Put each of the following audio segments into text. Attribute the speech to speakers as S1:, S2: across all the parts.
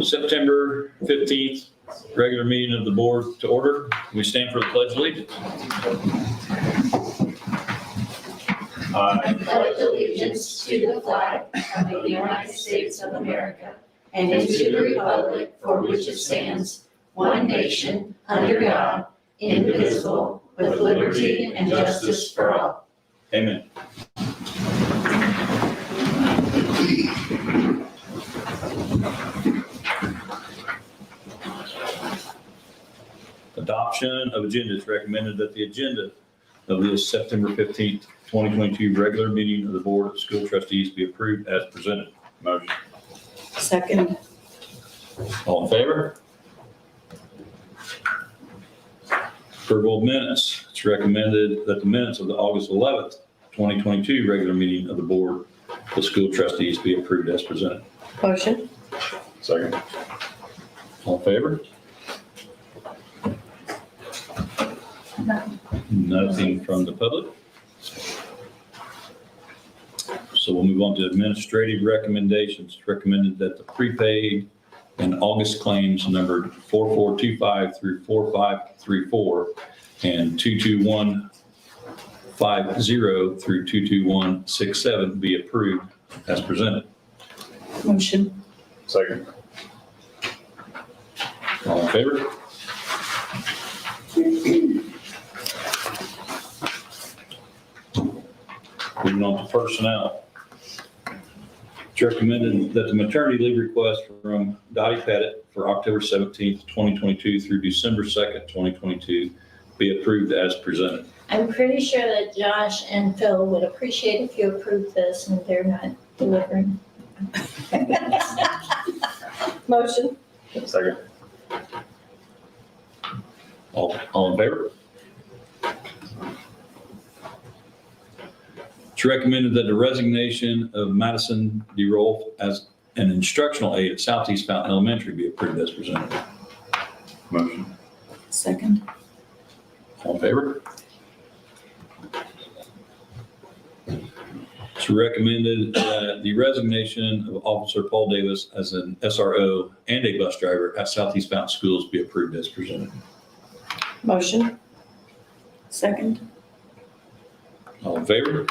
S1: September 15th, regular meeting of the board to order. We stand for the Pledge of Allegiance.
S2: I pledge allegiance to the flag of the United States of America and to the republic for which it stands, one nation, under God, indivisible, with liberty and justice for all.
S1: Amen. Adoption of agenda. It's recommended that the agenda of this September 15th, 2022 regular meeting of the Board of School Trustees be approved as presented. Motion.
S2: Second.
S1: All in favor? Approval of minutes. It's recommended that the minutes of the August 11th, 2022 regular meeting of the Board of School Trustees be approved as presented.
S2: Motion.
S1: Second. All in favor? Nothing from the public. So we'll move on to administrative recommendations. It's recommended that the prepaid and August claims numbered 4425 through 4534 and 22150 through 22167 be approved as presented.
S2: Motion.
S1: Second. All in favor? Moving on to personnel. It's recommended that the maternity leave request from Dottie Pettit for October 17th, 2022 through December 2nd, 2022 be approved as presented.
S3: I'm pretty sure that Josh and Phil would appreciate if you approved this and they're not delivering.
S2: Motion.
S1: Second. All in favor? It's recommended that the resignation of Madison DeRolf as an instructional aide at Southeast Fountain Elementary be approved as presented. Motion.
S2: Second.
S1: All in favor? It's recommended that the resignation of Officer Paul Davis as an SRO and a bus driver at Southeast Fountain Schools be approved as presented.
S2: Motion. Second.
S1: All in favor?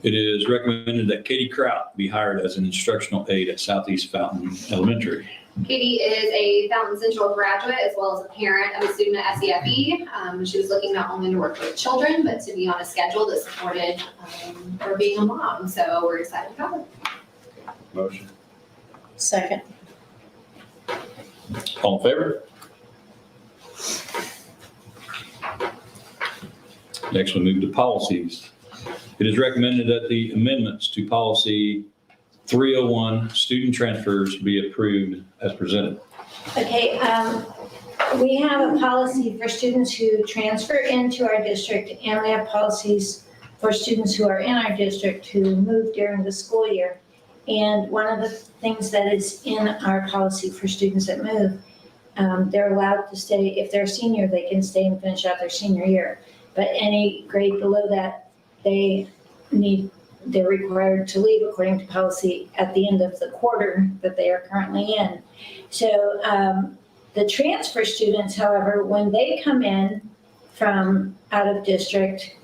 S1: It is recommended that Katie Kraut be hired as an instructional aide at Southeast Fountain Elementary.
S4: Katie is a Fountain Central graduate as well as a parent of a student at SEFSC. She was looking not only to work with children, but to be on a schedule that supported her being a mom. So we're excited about it.
S1: Motion.
S2: Second.
S1: All in favor? Next, we'll move to policies. It is recommended that the amendments to policy 301, student transfers, be approved as presented.
S3: Okay, we have a policy for students who transfer into our district, and we have policies for students who are in our district who move during the school year. And one of the things that is in our policy for students that move, they're allowed to stay, if they're a senior, they can stay and finish out their senior year. But any grade below that, they're required to leave according to policy at the end of the quarter that they are currently in. So the transfer students, however, when they come in from out of district,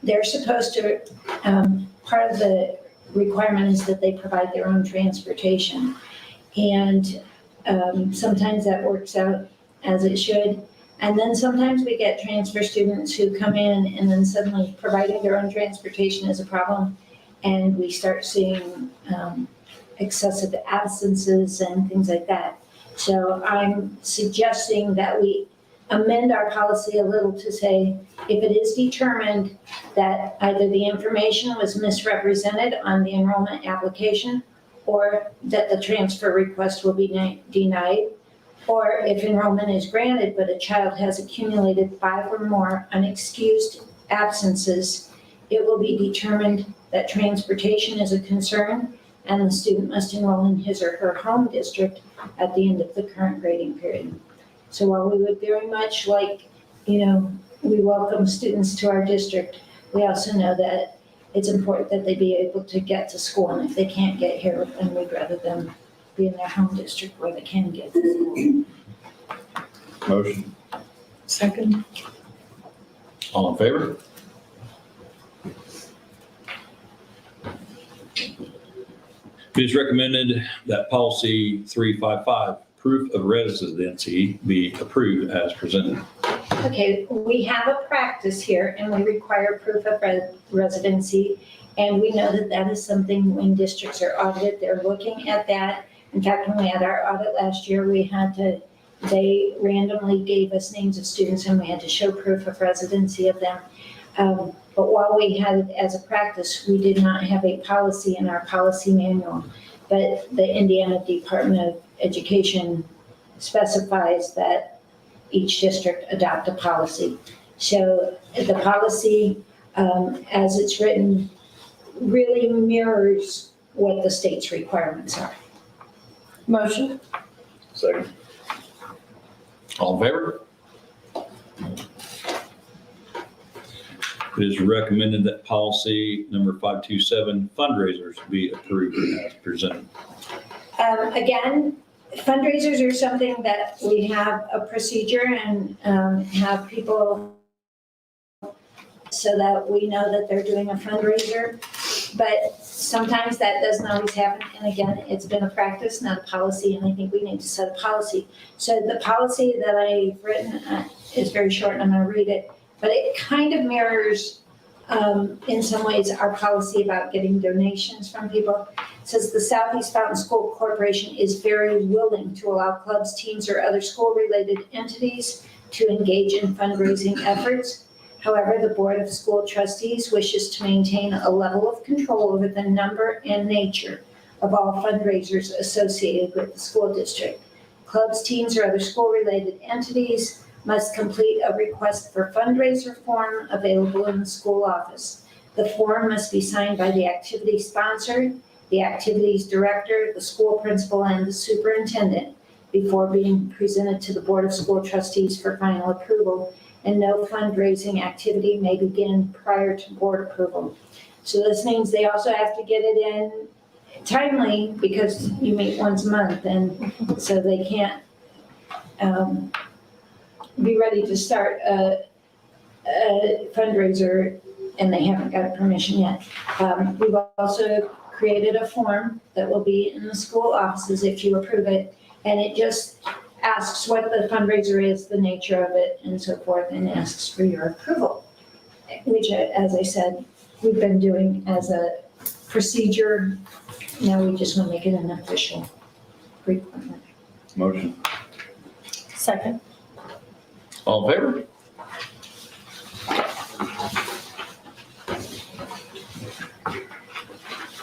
S3: they're supposed to, part of the requirement is that they provide their own transportation. And sometimes that works out as it should. And then sometimes we get transfer students who come in and then suddenly providing their own transportation is a problem. And we start seeing excessive absences and things like that. So I'm suggesting that we amend our policy a little to say, if it is determined that either the information was misrepresented on the enrollment application or that the transfer request will be denied, or if enrollment is granted but a child has accumulated 5 or more unexcused absences, it will be determined that transportation is a concern and the student must enroll in his or her home district at the end of the current grading period. So while we would very much like, we welcome students to our district, we also know that it's important that they be able to get to school. And if they can't get here, then we'd rather them be in their home district where they can get to school.
S1: Motion.
S2: Second.
S1: All in favor? It is recommended that policy 355, proof of residency, be approved as presented.
S3: Okay, we have a practice here and we require proof of residency. And we know that that is something when districts are audited, they're looking at that. In fact, when we had our audit last year, they randomly gave us names of students and we had to show proof of residency of them. But while we had it as a practice, we did not have a policy in our policy manual. But the Indiana Department of Education specifies that each district adopt a policy. So the policy, as it's written, really mirrors what the state's requirements are.
S2: Motion.
S1: Second. All in favor? It is recommended that policy number 527, fundraisers, be approved as presented.
S3: Again, fundraisers are something that we have a procedure and have people so that we know that they're doing a fundraiser. But sometimes that doesn't always happen. And again, it's been a practice, not a policy, and I think we need to set a policy. So the policy that I've written is very short, and I'm going to read it. But it kind of mirrors, in some ways, our policy about getting donations from people. It says the Southeast Fountain School Corporation is very willing to allow clubs, teams, or other school-related entities to engage in fundraising efforts. However, the Board of School Trustees wishes to maintain a level of control over the number and nature of all fundraisers associated with the school district. Clubs, teams, or other school-related entities must complete a request for fundraiser form available in the school office. The form must be signed by the activity sponsor, the activities director, the school principal, and the superintendent before being presented to the Board of School Trustees for final approval, and no fundraising activity may begin prior to board approval. So this means they also have to get it in timely because you meet once a month, and so they can't be ready to start a fundraiser and they haven't got permission yet. We've also created a form that will be in the school offices if you approve it, and it just asks what the fundraiser is, the nature of it, and so forth, and asks for your approval, which, as I said, we've been doing as a procedure. Now we just want to make it an official requirement.
S1: Motion.
S2: Second.
S1: All in favor?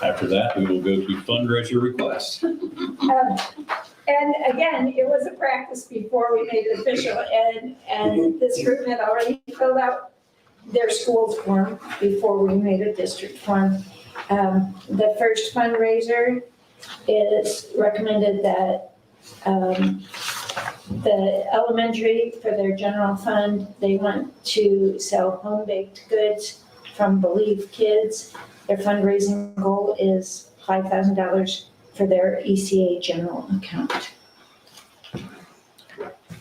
S1: After that, we will go to fundraiser requests.
S3: And again, it was a practice before we made it official, and this group had already filled out their school's form before we made a district form. The first fundraiser is recommended that the elementary, for their general fund, they want to sell home-baked goods from Believe Kids. Their fundraising goal is $5,000 for their ECA general account.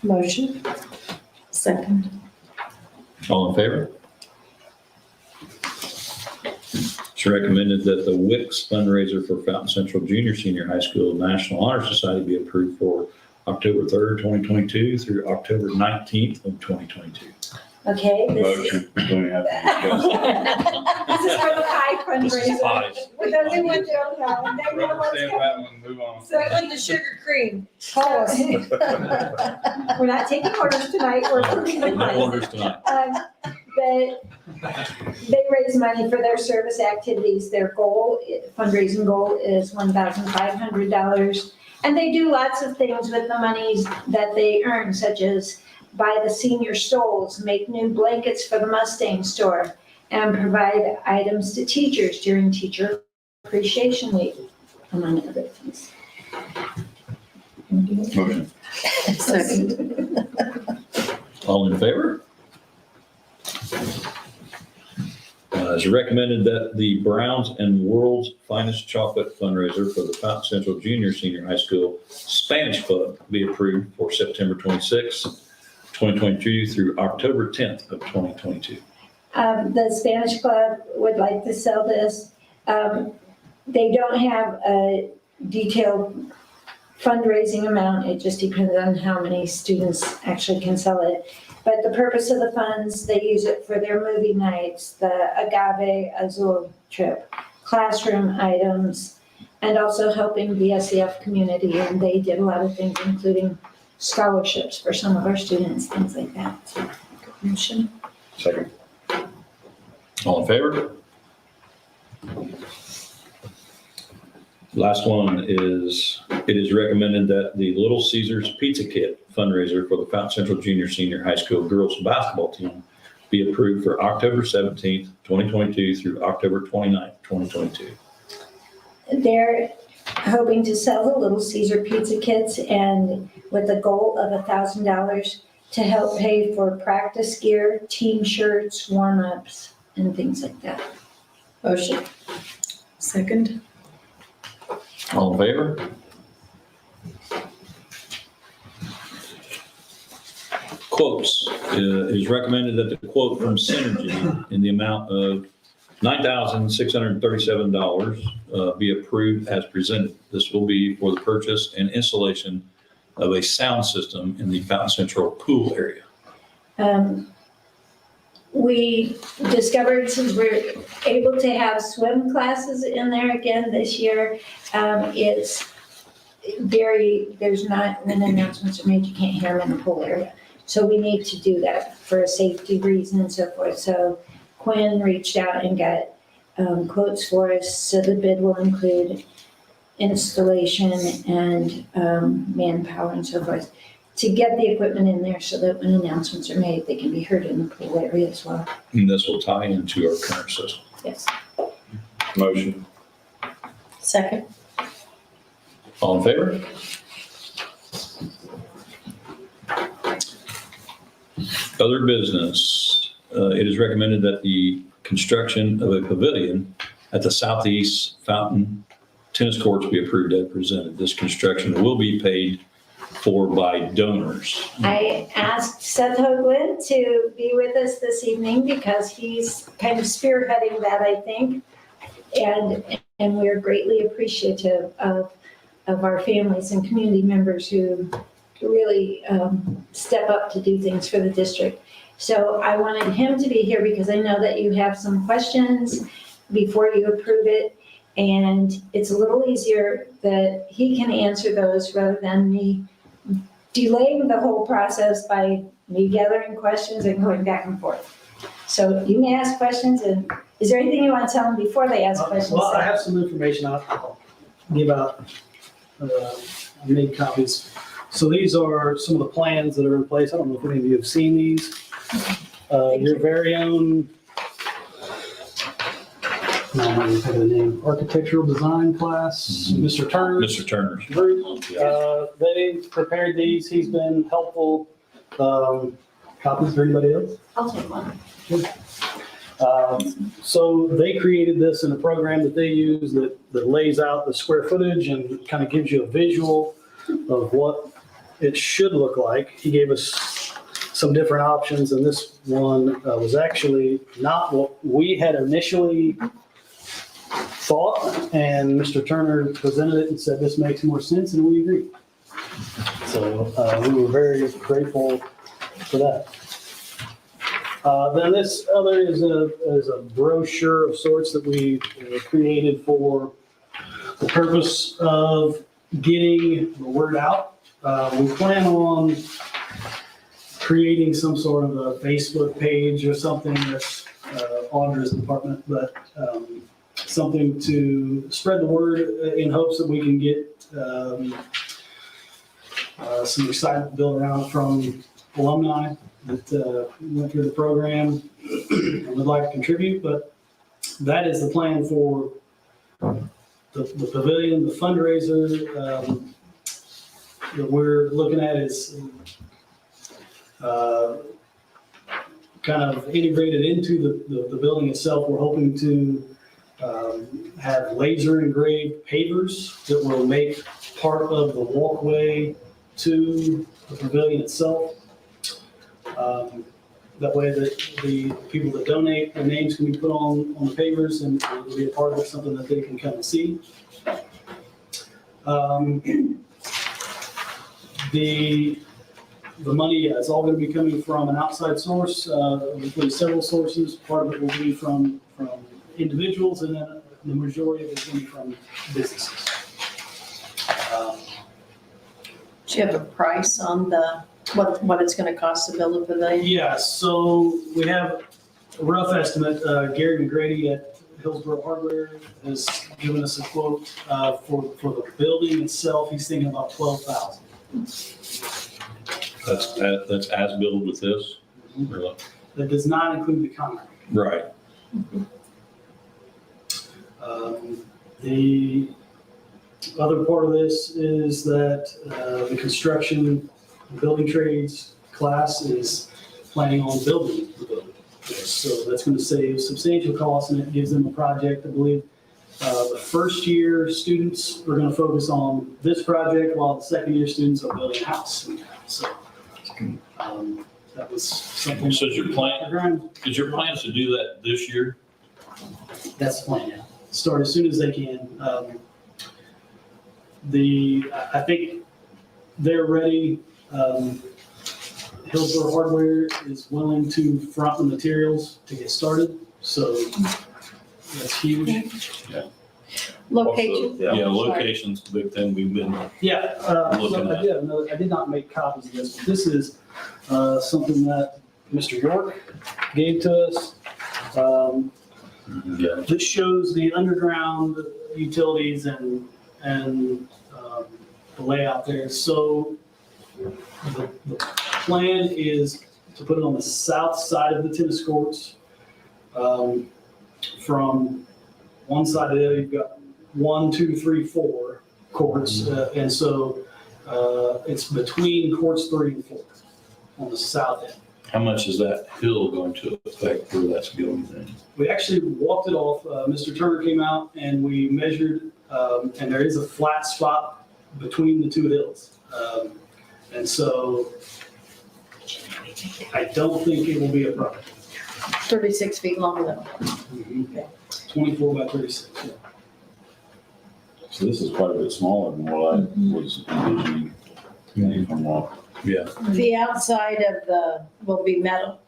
S2: Motion. Second.
S1: All in favor? It's recommended that the WICS fundraiser for Fountain Central Junior Senior High School National Honor Society be approved for October 3rd, 2022 through October 19th of 2022.
S3: Okay, this
S1: Motion. Don't even have to discuss.
S3: this is for the pie
S1: This is
S3: fundraiser.
S1: pies.
S3: For those who don't know, they know what's
S1: Understand
S3: coming.
S1: that one, move on.
S3: So
S2: With the sugar cream. Call us.
S3: we're not taking orders tonight, we're approving the
S1: No
S3: pies.
S1: orders tonight.
S3: They raise money for their service activities. Their goal, fundraising goal is $1,500. And they do lots of things with the monies that they earn, such as buy the senior stoles, make new blankets for the Mustang store, and provide items to teachers during Teacher Appreciation Week, among other things.
S1: Motion.
S2: Second.
S1: All in favor? It's recommended that the Browns and World's Finest Chocolate fundraiser for the Fountain Central Junior Senior High School Spanish Club be approved for September 26, 2022 through October 10th of 2022.
S3: The Spanish Club would like to sell this. They don't have a detailed fundraising amount. It just depends on how many students actually can sell it. But the purpose of the funds, they use it for their movie nights, the Agave Azul trip, classroom items, and also helping the SEF community. And they did a lot of things, including scholarships for some of our students, things like that. So, motion.
S1: Second. All in favor? Last one is, it is recommended that the Little Caesars Pizza Kit fundraiser for the Fountain Central Junior Senior High School girls basketball team be approved for October 17th, 2022 through October 29th, 2022.
S3: They're hoping to sell the Little Caesar pizza kits and with a goal of $1,000 to help pay for practice gear, team shirts, warm-ups, and things like that.
S2: Motion. Second.
S1: All in favor? Quotes. It is recommended that the quote from Synergy in the amount of $9,637 be approved as presented. This will be for the purchase and installation of a sound system in the Fountain Central pool area.
S3: We discovered, since we're able to have swim classes in there again this year, it's there's not, when announcements are made, you can't hear them in the pool area. So we need to do that for a safety reason and so forth. So Quinn reached out and got quotes for us. So the bid will include installation and manpower and so forth to get the equipment in there so that when announcements are made, they can be heard in the pool area as well.
S1: And this will tie into our current system.
S3: Yes.
S1: Motion.
S2: Second.
S1: All in favor? Other business. It is recommended that the construction of a pavilion at the Southeast Fountain tennis courts be approved as presented. This construction will be paid for by donors.
S3: I asked Seth Hoagland to be with us this evening because he's kind of spearheading that, I think. And we're greatly appreciative of our families and community members who really step up to do things for the district. So I wanted him to be here because I know that you have some questions before you approve it. And it's a little easier that he can answer those rather than me delaying the whole process by me gathering questions and going back and forth. So you may ask questions, and is there anything you want to tell them before they ask questions?
S5: Well, I have some information I'll give out. I made copies. So these are some of the plans that are in place. I don't know if any of you have seen these. Your very own, I don't know the name, architectural design class, Mr. Turner.
S1: Mr. Turner's.
S5: Group. They prepared these. He's been helpful. Copies for anybody else?
S4: I'll take one.
S5: So they created this in a program that they use that lays out the square footage and kind of gives you a visual of what it should look like. He gave us some different options, and this one was actually not what we had initially thought, and Mr. Turner presented it and said, this makes more sense, and we agreed. So we were very grateful for that. Then this other is a brochure of sorts that we created for the purpose of getting the word out. We plan on creating some sort of a Facebook page or something that's auditor's department, but something to spread the word in hopes that we can get some excitement built around from alumni that went through the program and would like to contribute. But that is the plan for the pavilion. The fundraiser that we're looking at is kind of integrated into the building itself. We're hoping to have laser engraved pavers that will make part of the walkway to the pavilion itself. That way that the people that donate, their names can be put on the pavers and it'll be a part of something that they can come and see. The money is all going to be coming from an outside source, including several sources. Part of it will be from individuals, and then the majority of it is going to be from businesses.
S2: Do you have a price on what it's gonna cost to build a pavilion?
S5: Yeah, so we have a rough estimate. Gary McGrady at Hillsborough Hardware has given us a quote for the building itself. He's thinking about $12,000.
S1: That's as built with this? Really?
S5: That does not include the concrete.
S1: Right.
S5: The other part of this is that the construction building trades class is planning on building the building. So that's going to save substantial costs, and it gives them a project. I believe the first year students are going to focus on this project, while the second year students are building a house. So that was something.
S1: So is your plans to do that this year?
S5: That's the plan, yeah. Start as soon as they can. I think they're ready. Hillsborough Hardware is willing to front the materials to get started, so that's huge.
S2: Location?
S1: Yeah, location's the big thing we've been,
S5: Yeah,
S1: Looking at.
S5: I did not make copies of this, but this is something that Mr. York gave to us. That shows the underground utilities and the layout there. So the plan is to put it on the south side of the tennis courts. From one side of there, you've got 1, 2, 3, 4 courts. And so it's between courts 3 and 4 on the south end.
S1: how much is that hill going to affect where that's going then?
S5: We actually walked it off. Mr. Turner came out and we measured, and there is a flat spot between the two hills. And so I don't think it will be a problem.
S2: 36 feet long though.
S5: 24 by 36. Yeah.
S6: So this is quite a bit smaller than what I was envisioning from what.
S1: Yeah.
S2: The outside of will be metal.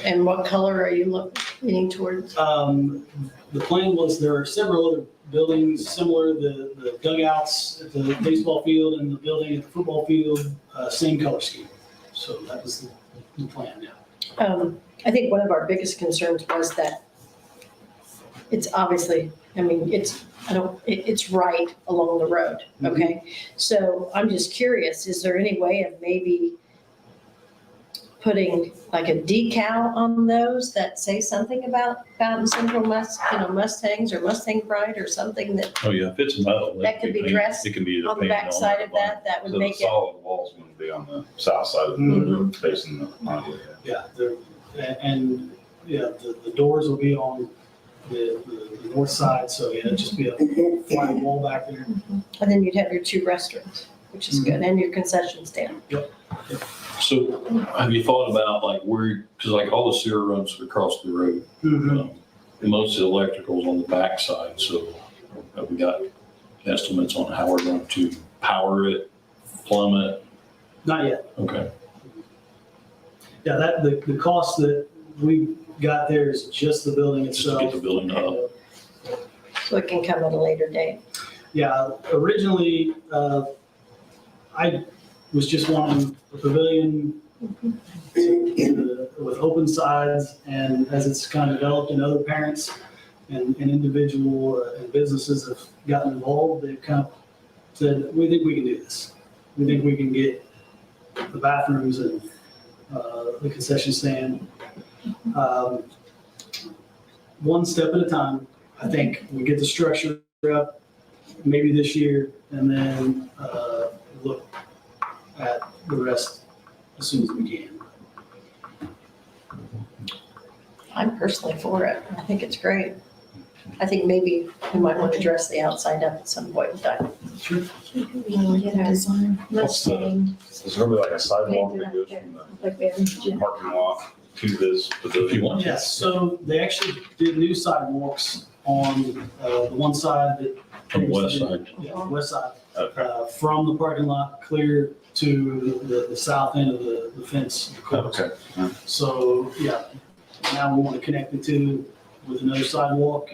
S2: And what color are you leaning towards?
S5: The plan was there are several other buildings similar, the dugouts at the baseball field and the building at the football field, same color scheme. So that was the plan, yeah.
S2: I think one of our biggest concerns was that it's obviously, I mean, it's right along the road, okay? So I'm just curious, is there any way of maybe putting like a decal on those that say something about Fountain Central Mustangs or Mustang Pride or something that
S1: Oh, yeah, if it's metal.
S2: That could be dressed
S1: It can be either
S2: on the
S1: painted
S2: back side of
S1: or-
S2: that would
S6: So the
S2: make it,
S6: solid wall's gonna be on the south side of the building, facing the conduit.
S5: Yeah, and the doors will be on the north side, so yeah, it'll just be a flat wall back there.
S2: and then you'd have your 2 restaurants, which is good, and your concession stand.
S1: So have you thought about like where, because like all the sewer runs across the road, and most of the electrical's on the back side, so have we got estimates on how we're going to power it, plumb it?
S5: Not yet.
S1: Okay.
S5: Yeah, the cost that we got there is just the building
S1: Just to
S5: itself.
S1: get the building up.
S2: So it can come at a later date.
S5: Yeah, originally, I was just wanting a pavilion with open sides, and as it's kind of developed and other parents and individual and businesses have gotten involved, they've kind of said, we think we can do this. We think we can get the bathrooms and the concession stand. One step at a time. I think we get the structure up maybe this year, and then look at the rest as soon as we can.
S2: I'm personally for it. I think it's great. I think maybe we might want to dress the outside up at some point in time.
S5: Sure.
S3: Mustang,
S6: Is there gonna be like a sidewalk that goes from
S3: like we have in
S6: the
S3: Virginia.
S6: parking lot to this
S1: If you
S6: pavilion?
S1: want.
S5: Yes, so they actually did new sidewalks on the one side that.
S1: On the west side.
S5: Yeah, west side,
S6: Okay.
S5: from the parking lot clear to the south end of the fence. the courts.
S6: Okay.
S5: So, yeah, now we want to connect the two with another sidewalk,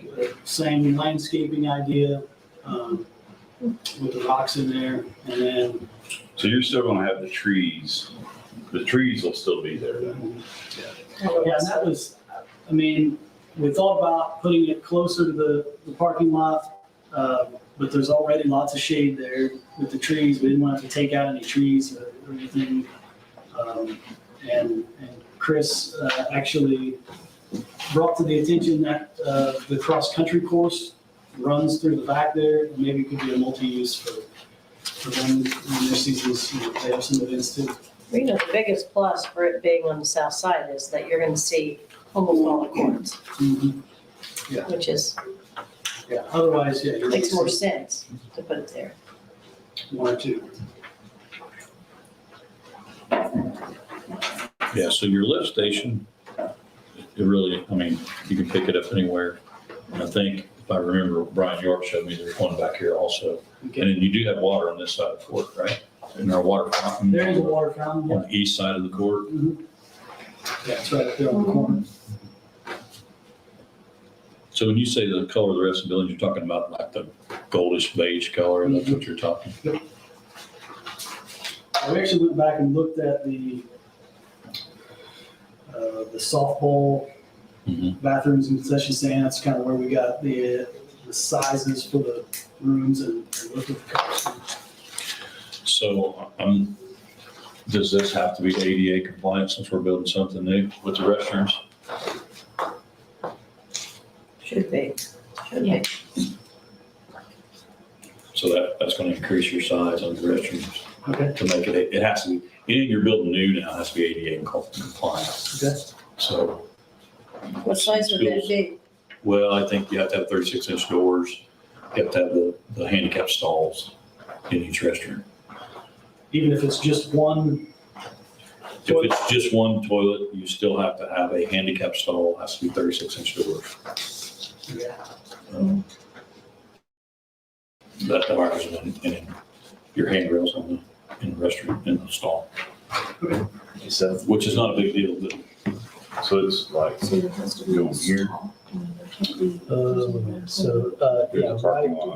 S5: same landscaping idea, with the rocks in there, and then,
S6: So you're still gonna have the trees. The trees will still be there then.
S5: yeah, and that was, I mean, we thought about putting it closer to the parking lot, but there's already lots of shade there with the trees. We didn't want to have to take out any trees or anything. And Chris actually brought to the attention that the cross-country course runs through the back there, and maybe it could be a multi-use for them in their seasons. You know, they have some events too.
S2: You know, the biggest plus for it being on the south side is that you're going to see almost all the corners, which is,
S5: Yeah, otherwise, yeah, you're
S2: makes more sense to put it there.
S5: one or two.
S1: Yeah, so your lift station, it really, I mean, you can pick it up anywhere. And I think, if I remember, Brian York showed me there's one back here also. And
S5: Okay.
S1: then you do have water on this side of the court, right? And our water fountain.
S5: There is a water fountain,
S1: On the east side of the court.
S5: yeah, it's right up there on the corner.
S1: So when you say the color of the rest of the building, you're talking about like the goldish beige color, that's what you're talking?
S5: We actually went back and looked at the softball
S1: Mhm.
S5: bathrooms and concession stand. That's kind of where we got the sizes for the rooms and looked at the colors.
S1: So, does this have to be ADA compliant since we're building something new with the restrooms?
S2: Should be. Should
S3: Yeah.
S2: be.
S1: So that's gonna increase your size on the restrooms
S5: Okay,
S1: to make it has to be, anything you're building new now has to be ADA compliant.
S5: okay.
S1: So,
S2: What size would that be?
S1: well, I think you have to have 36-inch doors. You have to have the handicap stalls in each restroom.
S5: Even if it's just one,
S1: If it's just one toilet, you still have to have a handicap stall, has to be 36-inch doors.
S5: yeah,
S1: That wires in your handrails in the restroom, in the stall,
S6: You said,
S1: which is not a big deal, but
S6: so it's like going here.
S5: yeah,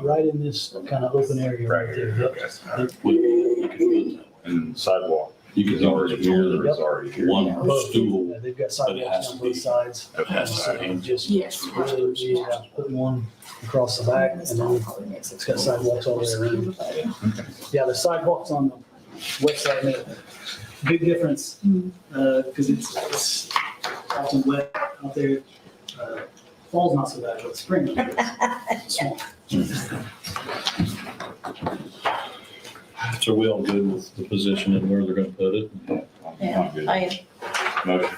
S5: right in this kind of open area right there. Yep.
S6: Okay.
S1: you can do that.
S6: And sidewalk.
S1: You can
S6: already here, or it's already here.
S1: one
S5: Both.
S1: stool.
S5: Yeah, they've got
S1: But it has
S5: sidewalks on
S1: to be-
S5: both sides.
S6: Okay.
S5: So just
S3: Yes.
S5: really, yeah, put one across the back, and then it's got sidewalks all the way around. Yeah, the sidewalks on the west side make a big difference, because it's often wet out there. Fall's not so bad, but spring, it's small.
S1: So we all good with the position and where they're gonna put it?
S2: Yeah,
S6: I'm good.
S2: I
S6: Motion.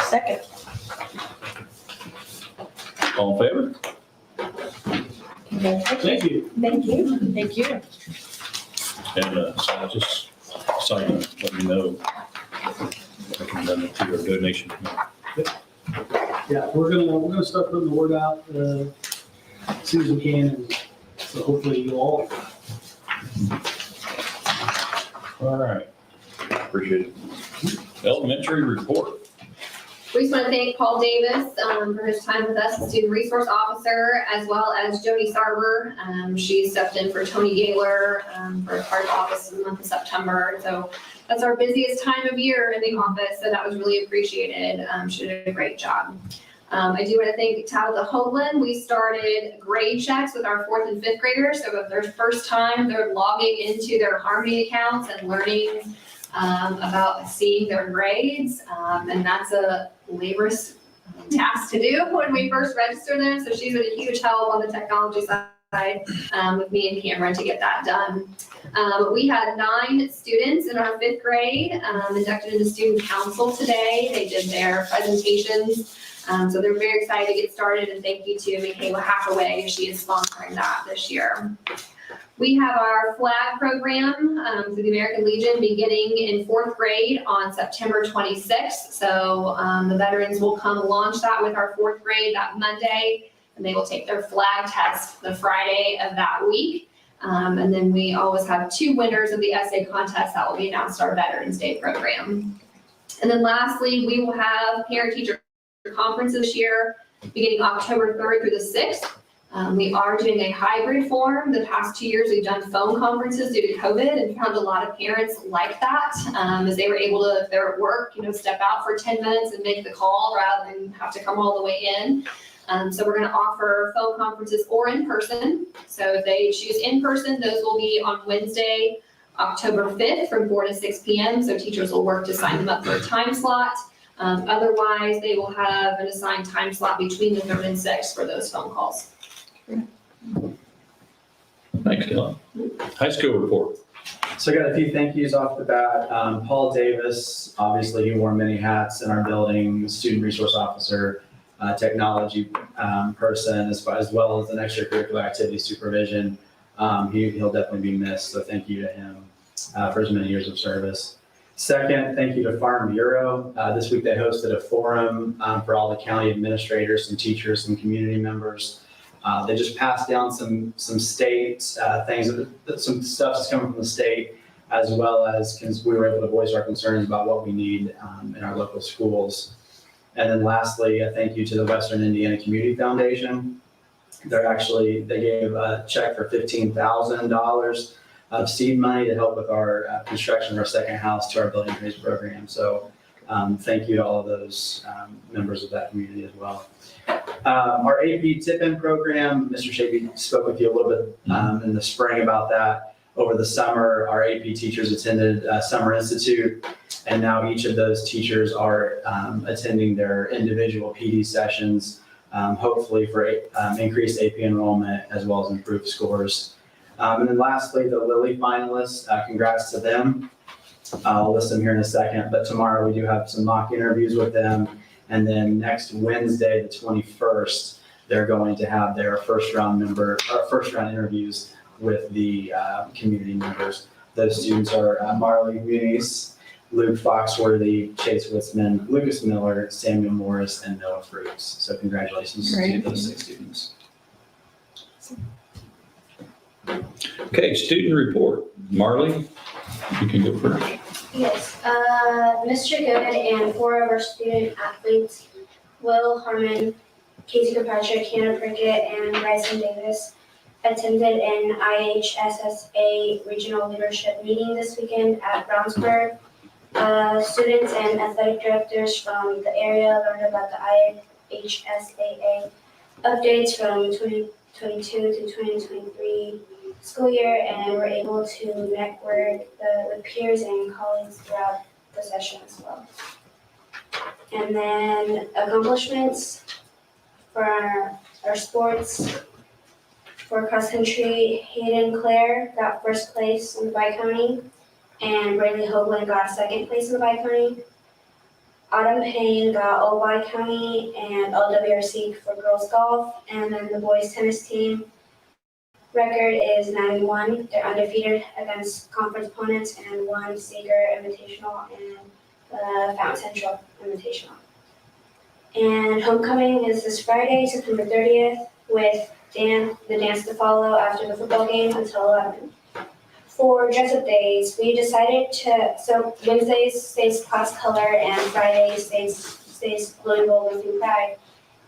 S2: second.
S1: All in favor?
S5: Thank you.
S3: Thank you.
S2: Thank you.
S1: And so I just, let me know. I can run it to your donation.
S5: Yeah, we're gonna start putting the word out, as soon as we can, and so hopefully you'll all.
S1: All right,
S6: Appreciate it.
S1: elementary report.
S4: We just want to thank Paul Davis for his time with us as student resource officer, as well as Jody Sarver. She stepped in for Tony Gaylor for part of the office in the month of September. So that's our busiest time of year in the office, so that was really appreciated. She did a great job. I do want to thank Tabitha Hoagland. We started grade checks with our 4th and 5th graders. So for their first time, they're logging into their Harmony accounts and learning about seeing their grades. And that's a laborious task to do when we first register them. So she's been a huge help on the technology side with me and Cameron to get that done. We had 9 students in our 5th grade inducted into student council today. They did their presentations. So they're very excited to get started, and thank you to Michaela Hathaway. She is sponsoring that this year. We have our flag program through the American Legion beginning in 4th grade on September 26th. So the veterans will come launch that with our 4th grade that Monday, and they will take their flag test the Friday of that week. And then we always have 2 winners of the essay contest that will be announced our Veterans Day program. And then lastly, we will have parent-teacher conference this year beginning October 3rd through the 6th. We are doing a hybrid form. The past 2 years, we've done phone conferences due to COVID and found a lot of parents like that as they were able to, if they're at work, step out for 10 minutes and make the call rather than have to come all the way in. So we're going to offer phone conferences or in person. So if they choose in person, those will be on Wednesday, October 5th from 4 to 6 p.m. So teachers will work to sign them up for a time slot. Otherwise, they will have an assigned time slot between the 3rd and 6th for those phone calls.
S1: Thanks, Dylan. High school report.
S7: So I got a few thank yous off the bat. Paul Davis, obviously he wore many hats in our building, student resource officer, technology person, as well as an extracurricular activity supervision. He'll definitely be missed, so thank you to him for his many years of service. Second, thank you to Farm Bureau. This week they hosted a forum for all the county administrators, some teachers, some community members. They just passed down some state things, some stuff that's coming from the state, as well as we were able to voice our concerns about what we need in our local schools. And then lastly, a thank you to the Western Indiana Community Foundation. They gave a check for $15,000 of seed money to help with our construction of our second house to our Building Trees program. So thank you to all of those members of that community as well. Our AP tip-in program, Mr. Shapey spoke with you a little bit in the spring about that. Over the summer, our AP teachers attended Summer Institute, and now each of those teachers are attending their individual PD sessions, hopefully for increased AP enrollment as well as improved scores. And then lastly, the Lilly finalists, congrats to them. I'll list them here in a second, but tomorrow we do have some mock interviews with them. And then next Wednesday, the 21st, they're going to have their first round interviews with the community members. Those students are Marley Muniz, Luke Foxworthy, Chase Witzman, Lucas Miller, Samuel Morris, and Noah Fruits. So congratulations to those 6 students.
S1: Okay, student report. Marley, you can go first.
S8: Yes, Mr. Goodman and 4 of our student athletes, Will Harmon, Casey Kirkpatrick, Hannah Prickett, and Bryson Davis, attended an IHSSA regional leadership meeting this weekend at Brownsburg. Students and athletic directors from the area learned about the IHSAA updates from 2022 to 2023 school year and were able to network with peers and colleagues throughout the session as well. And then accomplishments for our sports. For cross country, Hayden Clare got 1st place in the bi-county, and Braylee Hoagland got 2nd place in the bi-county. Autumn Payne got all bi-county and all WRC for girls golf, and then the boys tennis team record is 9-1. They're undefeated against conference opponents and won Seeger Invitational and the Fountain Central Invitational. And homecoming is this Friday, September 30th, with the dance to follow after the football game until 11. For dress-up days, we decided so Wednesdays stays class color and Fridays stays blue and gold and through pride.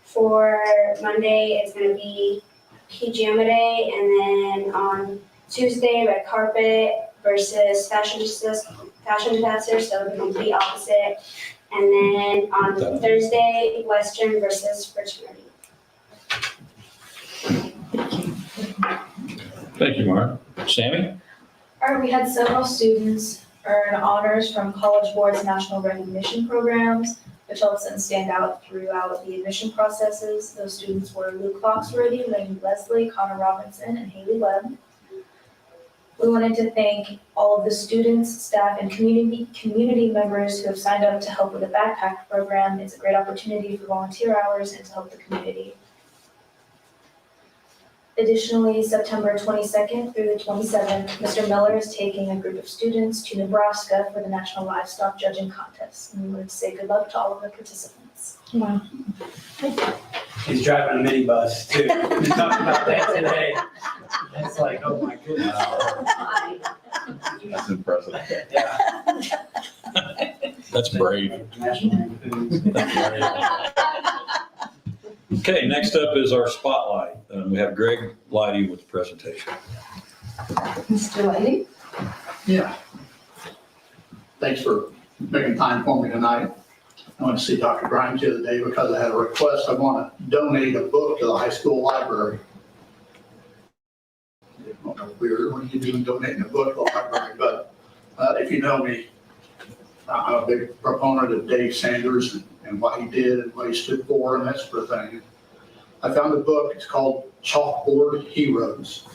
S8: For Monday, it's going to be pajama day, and then on Tuesday, red carpet versus fashion disasters, so the complete opposite. And then on Thursday, Western versus fraternity.
S1: Thank you, Mark. Sammy?
S2: All right, we had several students earn honors from College Board's national recognition programs.
S9: which helps them stand out throughout the admission processes. Those students were Luke Foxworthy, Lady Leslie, Connor Robinson, and Haley Webb. We wanted to thank all of the students, staff, and community members who have signed up to help with the backpack program. It's a great opportunity for volunteer hours and to help the community. Additionally, September 22nd through the 27th, Mr. Miller is taking a group of students to Nebraska for the National Livestock Judging Contest. And we wanted to say good luck to all of the participants.
S3: Wow.
S7: He's driving a minibus too. We talked about that today. It's like, oh my goodness.
S6: That's impressive.
S7: Yeah.
S1: That's brave.
S7: National Lampoon's.
S1: Okay, next up is our spotlight. We have Greg Leidy with the presentation.
S2: Mr. Lady?
S10: Yeah. Thanks for making time for me tonight. I went to see Dr. Grimes the other day because I had a request. I want to donate a book to the high school library. Weird, what are you doing donating a book to the library? But if you know me, I'm a big proponent of Dave Sanders and what he did and what he stood for and that sort of thing. I found a book, it's called Chalkboard Heroes.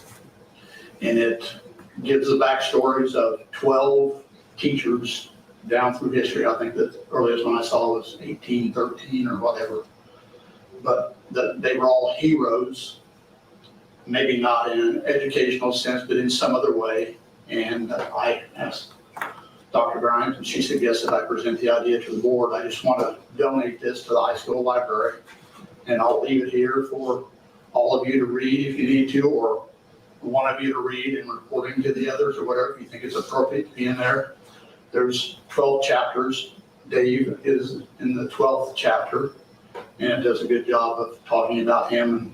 S10: And it gives the backstories of 12 teachers down through history. I think the earliest one I saw was 1813 or whatever. But they were all heroes, maybe not in an educational sense, but in some other way. And I asked Dr. Grimes, and she said, yes, if I present the idea to the board, I just want to donate this to the high school library. And I'll leave it here for all of you to read if you need to, or one of you to read and reporting to the others or whatever, if you think it's appropriate to be in there. There's 12 chapters. Dave is in the 12th chapter and does a good job of talking about him and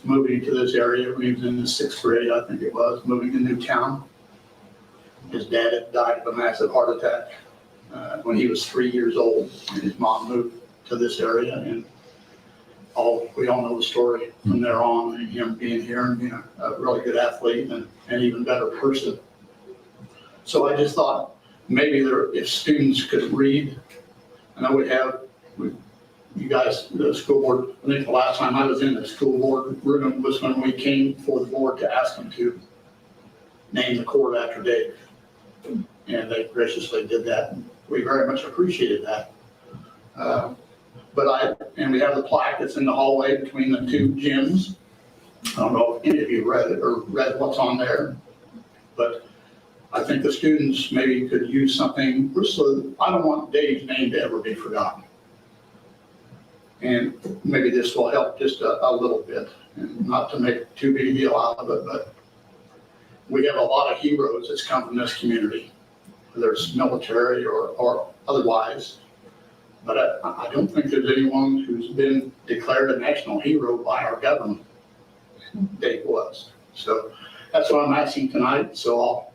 S10: moving to this area when he was in the 6th grade, I think it was, moving to Newtown. His dad had died of a massive heart attack when he was 3 years old, and his mom moved to this area, and we all know the story from there on, and him being here and being a really good athlete and an even better person. So I just thought maybe if students could read, I know you guys, the school board, I think the last time I was in the school board room was when we came for the board to ask them to name the court after Dave. And they graciously did that. We very much appreciated that. And we have the plaque that's in the hallway between the two gyms. I don't know if any of you read it or read what's on there, but I think the students maybe could use something. So I don't want Dave's name to ever be forgotten. And maybe this will help just a little bit, and not to make too big a deal out of it, but we have a lot of heroes that's come from this community, whether it's military or otherwise. But I don't think there's anyone who's been declared a national hero by our government. Dave was. So that's what I'm asking tonight. So I'll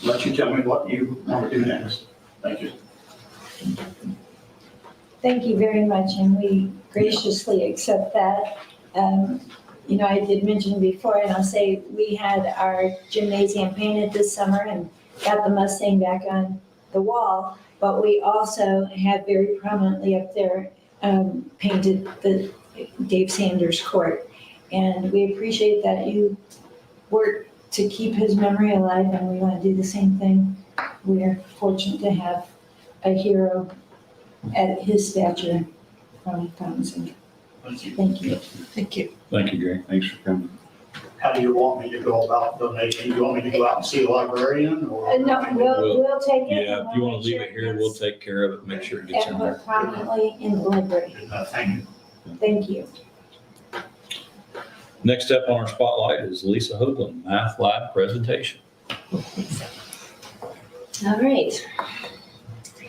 S10: let you tell me what you want to do next. Thank you.
S3: Thank you very much, and we graciously accept that. I did mention before, and I'll say, we had our gymnasium painted this summer and got the Mustang back on the wall, but we also have very prominently up there painted the Dave Sanders Court. And we appreciate that you work to keep his memory alive, and we want to do the same thing. We're fortunate to have a hero at his stature from Fountain Center.
S10: Thank you.
S3: Thank you.
S2: Thank you.
S1: Thank you, Greg. Thanks for coming.
S10: How do you want me to go about donating? Do you want me to go out and see the librarian or?
S3: No, we'll take it.
S1: Yeah, if you want to leave it here, we'll take care of it, make sure it gets in
S3: And
S1: there.
S3: put prominently in the library.
S10: Thank you.
S3: Thank you.
S1: Next up on our spotlight is Lisa Hoagland, Math Lab presentation.
S11: All right.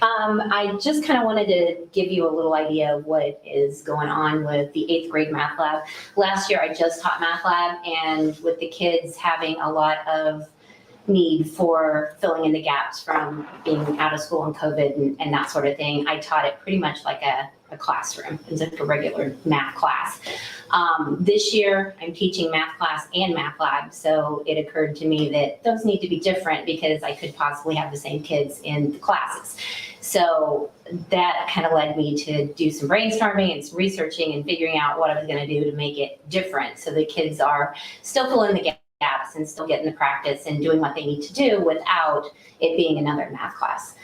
S11: I just kind of wanted to give you a little idea of what is going on with the 8th grade math lab. Last year, I just taught math lab, and with the kids having a lot of need for filling in the gaps from being out of school and COVID and that sort of thing, I taught it pretty much like a classroom. It was like a regular math class. This year, I'm teaching math class and math lab, so it occurred to me that those need to be different because I could possibly have the same kids in the classes. So that kind of led me to do some brainstorming and some researching and figuring out what I was going to do to make it different. So the kids are still filling the gaps and still getting the practice and doing what they need to do without it being another math class.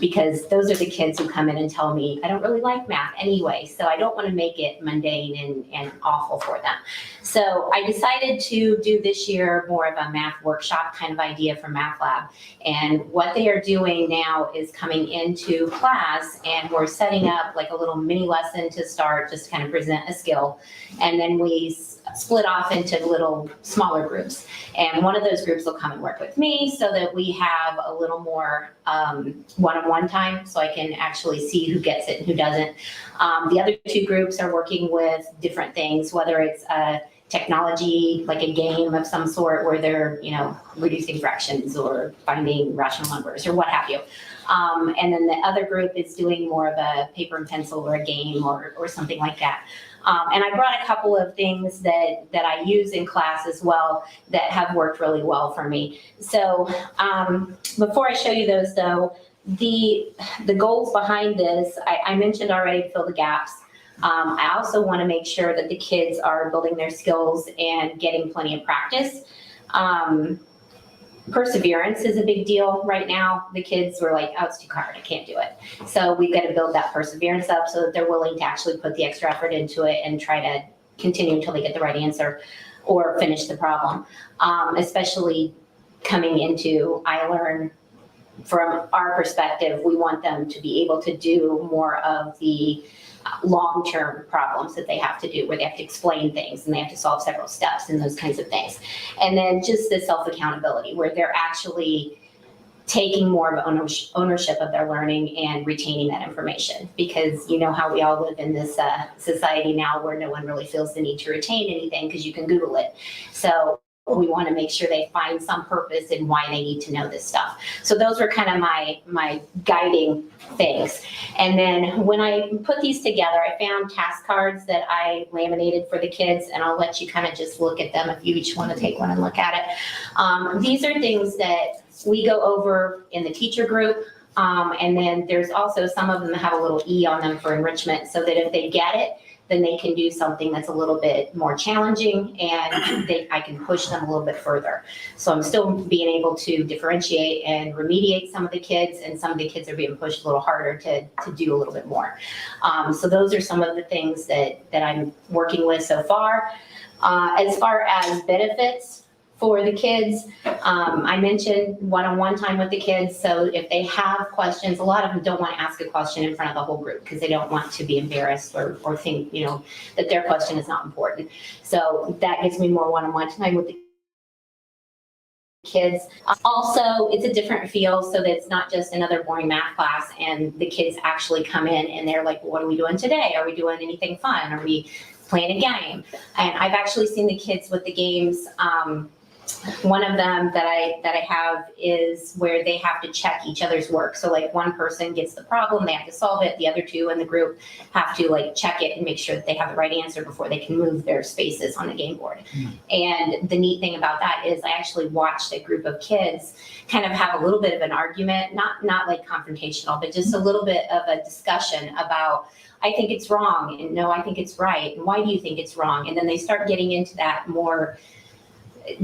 S11: Because those are the kids who come in and tell me, I don't really like math anyway, so I don't want to make it mundane and awful for them. So I decided to do this year more of a math workshop kind of idea for Math Lab. And what they are doing now is coming into class and we're setting up like a little mini lesson to start, just kind of present a skill. And then we split off into little smaller groups. And one of those groups will come and work with me so that we have a little more one-on-one time so I can actually see who gets it and who doesn't. The other two groups are working with different things, whether it's technology, like a game of some sort where they're, reducing fractions or finding rational numbers or what have you. And then the other group is doing more of a paper and pencil or a game or something like that. And I brought a couple of things that I use in class as well that have worked really well for me. So before I show you those though, the goals behind this, I mentioned already, fill the gaps. I also want to make sure that the kids are building their skills and getting plenty of practice. Perseverance is a big deal right now. The kids were like, oh, it's too hard, I can't do it. So we've got to build that perseverance up so that they're willing to actually put the extra effort into it and try to continue until they get the right answer or finish the problem. Especially coming into iLearn, from our perspective, we want them to be able to do more of the long-term problems that they have to do, where they have to explain things and they have to solve several steps and those kinds of things. And then just the self-accountability, where they're actually taking more of ownership of their learning and retaining that information. Because you know how we all live in this society now where no one really feels the need to retain anything because you can Google it. So we want to make sure they find some purpose in why they need to know this stuff. So those were kind of my guiding things. And then when I put these together, I found task cards that I laminated for the kids, and I'll let you kind of just look at them if you each want to take one and look at it. These are things that we go over in the teacher group. And then there's also some of them that have a little E on them for enrichment, so that if they get it, then they can do something that's a little bit more challenging and I can push them a little bit further. So I'm still being able to differentiate and remediate some of the kids, and some of the kids are being pushed a little harder to do a little bit more. So those are some of the things that I'm working with so far. As far as benefits for the kids, I mentioned one-on-one time with the kids. So if they have questions, a lot of them don't want to ask a question in front of the whole group because they don't want to be embarrassed or think, that their question is not important. So that gives me more one-on-one time with the kids. Also, it's a different feel, so that it's not just another boring math class, and the kids actually come in and they're like, well, what are we doing today? Are we doing anything fun? Are we playing a game? And I've actually seen the kids with the games. One of them that I have is where they have to check each other's work. So like one person gets the problem, they have to solve it. The other two in the group have to like check it and make sure that they have the right answer before they can move their spaces on the game board. And the neat thing about that is I actually watched a group of kids kind of have a little bit of an argument, not like confrontational, but just a little bit of a discussion about, I think it's wrong, and no, I think it's right, and why do you think it's wrong? And then they start getting into that more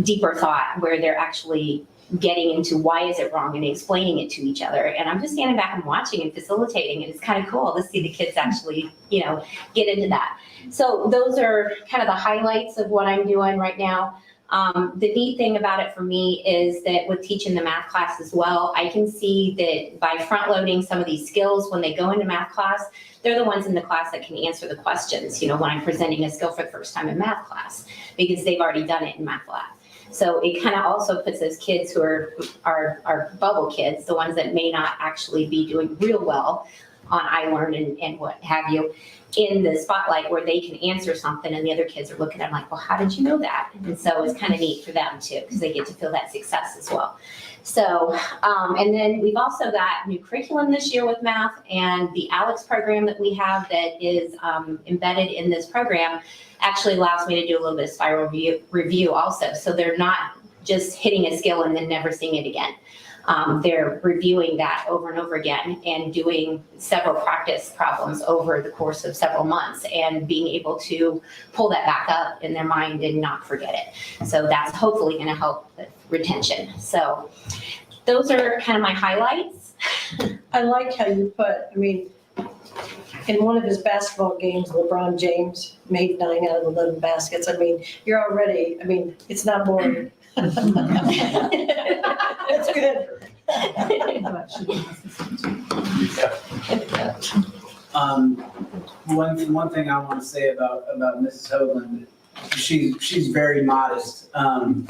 S11: deeper thought where they're actually getting into why is it wrong and explaining it to each other. And I'm just standing back and watching and facilitating, and it's kind of cool to see the kids actually, get into that. So those are kind of the highlights of what I'm doing right now. The neat thing about it for me is that with teaching the math class as well, I can see that by front loading some of these skills when they go into math class, they're the ones in the class that can answer the questions, when I'm presenting a skill for the first time in math class, because they've already done it in Math Lab. So it kind of also puts those kids who are bubble kids, the ones that may not actually be doing real well on iLearn and what have you, in the spotlight where they can answer something and the other kids are looking at them like, well, how did you know that? And so it's kind of neat for them too, because they get to feel that success as well. So, and then we've also got new curriculum this year with math, and the ALEX program that we have that is embedded in this program actually allows me to do a little bit of spiral review also. So they're not just hitting a skill and then never seeing it again. they're reviewing that over and over again and doing several practice problems over the course of several months and being able to pull that back up in their mind and not forget it. So that's hopefully going to help with retention. So those are kind of my highlights.
S2: I like how you put, I mean, in one of his basketball games, LeBron James made 9 out of 11 baskets. I mean, you're already, I mean, it's not boring. That's good.
S7: One thing I want to say about Mrs. Hoagland, she's very modest. I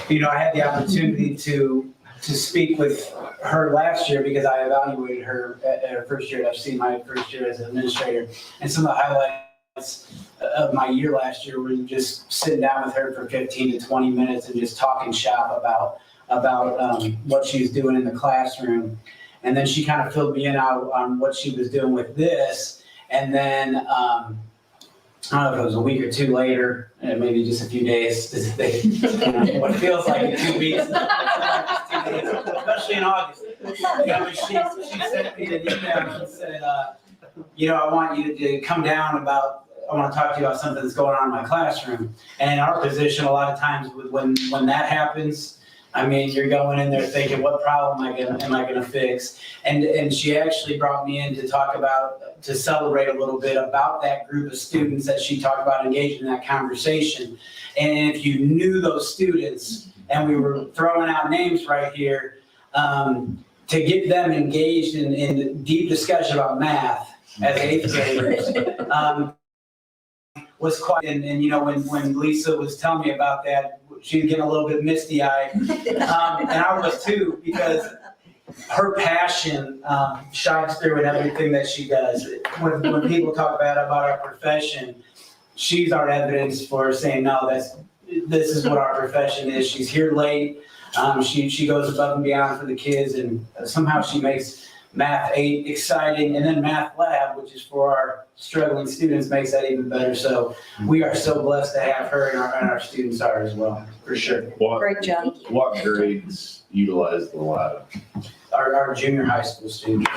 S7: had the opportunity to speak with her last year because I evaluated her at her first year at FC, my first year as an administrator. And some of the highlights of my year last year were just sitting down with her for 15 to 20 minutes and just talking shop about what she was doing in the classroom. And then she kind of filled me in on what she was doing with this. And then, I don't know if it was a week or two later, maybe just a few days, what feels like 2 weeks, especially in August. She sent me an email, she said, I want you to come down I want to talk to you about something that's going on in my classroom. And in our position, a lot of times when that happens, I mean, you're going in there thinking, what problem am I gonna fix? And she actually brought me in to celebrate a little bit about that group of students that she talked about engaging in that conversation. And if you knew those students, and we were throwing out names right here, to get them engaged in deep discussion about math as 8th graders, was quite, and when Lisa was telling me about that, she was getting a little bit misty-eyed, and I was too, because her passion shines through in everything that she does. When people talk bad about our profession, she's our evidence for saying, no, this is what our profession is. She's here late, she goes above and beyond for the kids, and somehow she makes Math 8 exciting, and then Math Lab, which is for our struggling students, makes that even better. So we are so blessed to have her, and our students are as well, for sure.
S2: Great job.
S6: What grades utilize the lab?
S7: Our junior high school students,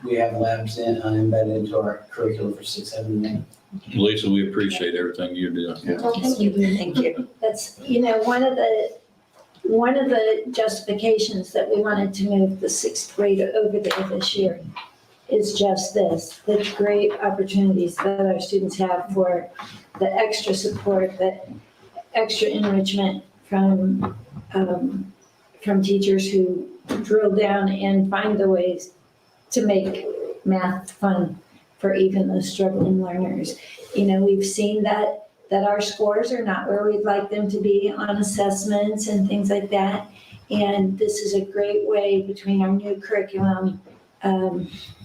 S7: we have labs embedded into our curriculum for 6, 7, and 8.
S1: Lisa, we appreciate everything you're doing.
S3: Well, thank you.
S2: Thank you.
S3: That's, one of the justifications that we wanted to move the 6th grade over there this year is just this, the great opportunities that our students have for the extra support, the extra enrichment from teachers who drill down and find the ways to make math fun for even the struggling learners. We've seen that our scores are not where we'd like them to be on assessments and things like that. And this is a great way, between our new curriculum,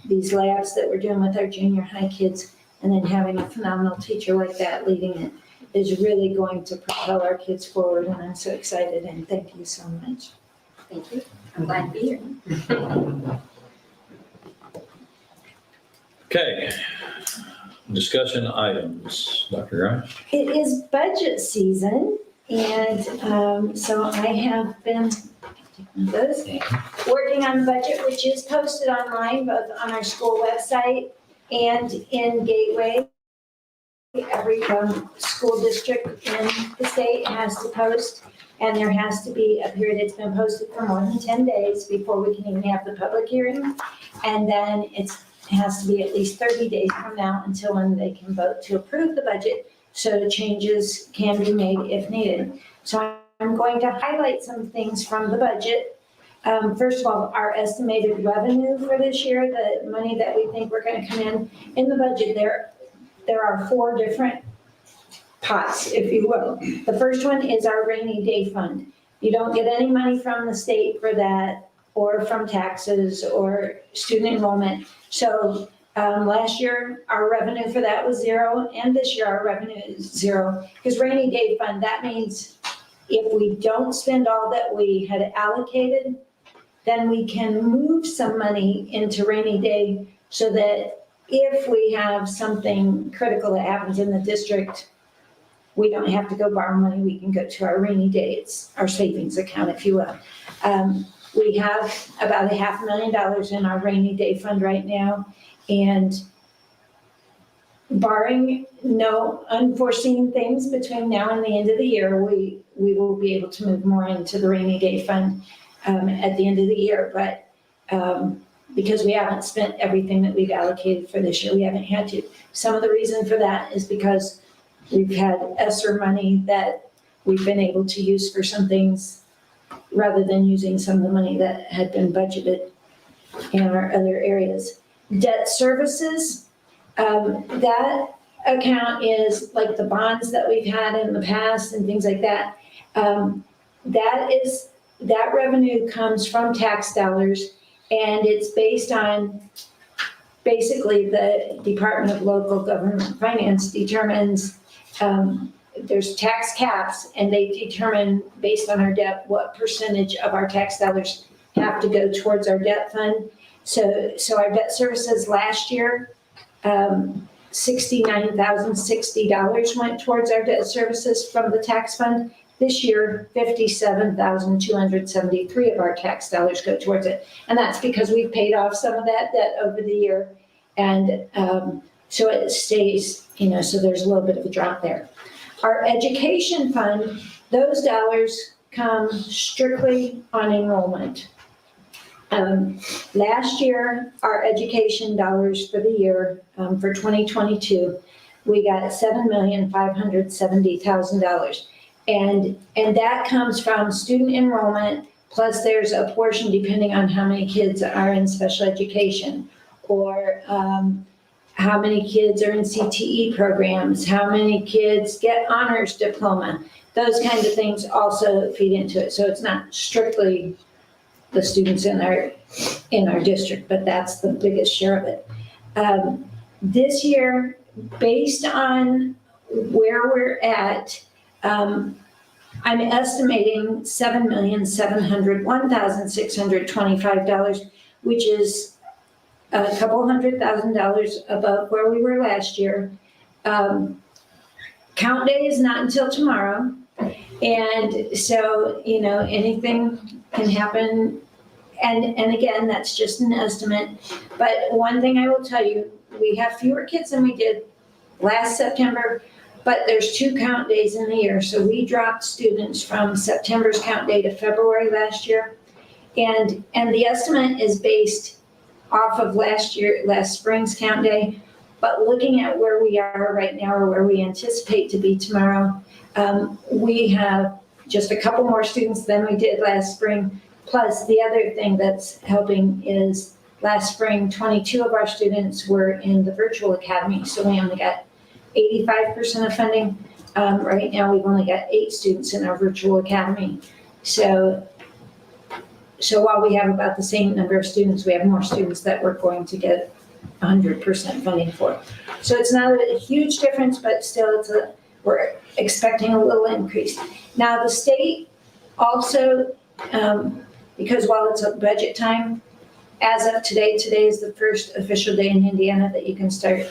S3: these labs that we're doing with our junior high kids, and then having a phenomenal teacher like that leading it, is really going to propel our kids forward. And I'm so excited, and thank you so much.
S11: Thank you. I'm glad to be here.
S1: Okay, discussion items, Dr. Grimes.
S3: It is budget season, and so I have been working on the budget, which is posted online, both on our school website and in Gateway. Every school district in the state has to post, and there has to be a period. It's been posted for more than 10 days before we can even have the public hearing. And then it has to be at least 30 days from now until when they can vote to approve the budget, so changes can be made if needed. So I'm going to highlight some things from the budget. First of all, our estimated revenue for this year, the money that we think we're going to come in the budget, there are 4 different pots, if you will. The first one is our rainy day fund. You don't get any money from the state for that, or from taxes or student enrollment. So last year, our revenue for that was 0, and this year our revenue is 0. Because rainy day fund, that means if we don't spend all that we had allocated, then we can move some money into rainy day, so that if we have something critical that happens in the district, we don't have to go borrow money. We can go to our rainy day. It's our savings account, if you will. We have about $500,000 in our rainy day fund right now, and barring no unforeseen things between now and the end of the year, we will be able to move more into the rainy day fund at the end of the year. But because we haven't spent everything that we've allocated for this year, we haven't had to. Some of the reason for that is because we've had ESSER money that we've been able to use for some things rather than using some of the money that had been budgeted in our other areas. Debt services, that account is like the bonds that we've had in the past and things like that. That revenue comes from tax dollars, and it's based on, basically the Department of Local Government Finance determines, there's tax caps, and they determine based on our debt what percentage of our tax dollars have to go towards our debt fund. So our debt services last year, $69,060 went towards our debt services from the tax fund. This year, $57,273 of our tax dollars go towards it. And that's because we've paid off some of that debt over the year. And so it stays, so there's a little bit of a drop there. Our education fund, those dollars come strictly on enrollment. Last year, our education dollars for the year, for 2022, we got $7,570,000. And that comes from student enrollment, plus there's a portion depending on how many kids are in special education, or how many kids are in CTE programs, how many kids get honors diploma. Those kinds of things also feed into it. So it's not strictly the students in our district, but that's the biggest share of it. This year, based on where we're at, I'm estimating $7,701,625, which is a couple $100,000 above where we were last year. Count day is not until tomorrow. And so, anything can happen. And again, that's just an estimate. But one thing I will tell you, we have fewer kids than we did last September, but there's 2 count days in the year. So we dropped students from September's count day to February last year. And the estimate is based off of last spring's count day. But looking at where we are right now, or where we anticipate to be tomorrow, we have just a couple more students than we did last spring. Plus, the other thing that's helping is last spring, 22 of our students were in the virtual academy. So we only got 85% of funding. Right now, we've only got 8 students in our virtual academy. So while we have about the same number of students, we have more students that we're going to get 100% funding for. So it's not a huge difference, but still we're expecting a little increase. Now the state also, because while it's a budget time, as of today is the first official day in Indiana that you can start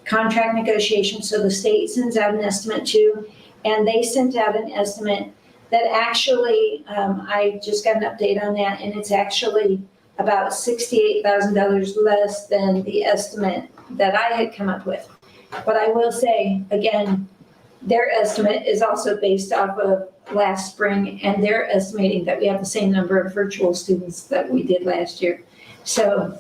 S3: contract negotiations. So the state sends out an estimate too, and they sent out an estimate that actually, I just got an update on that, and it's actually about $68,000 less than the estimate that I had come up with. But I will say, again, their estimate is also based off of last spring, and they're estimating that we have the same number of virtual students that we did last year. So